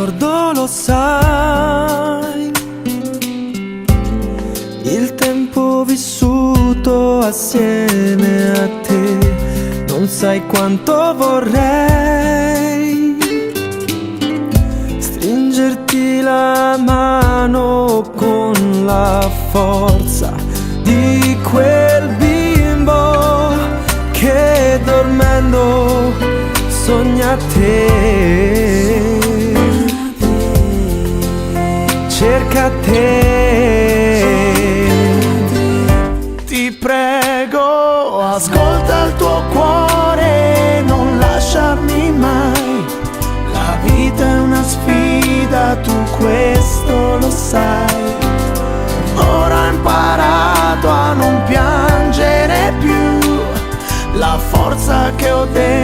ricordo, lo sai, il tempo vissuto assieme a te. Non sai quanto vorrei stringerti la mano con la forza di quel bimbo che dormendo sogna te, cerca te. Ti prego, ascolta il tuo cuore, non lasciarmi mai. La vita è una sfida, tu questo lo sai. Ora ho imparato a non piangere più, la forza che ho dentro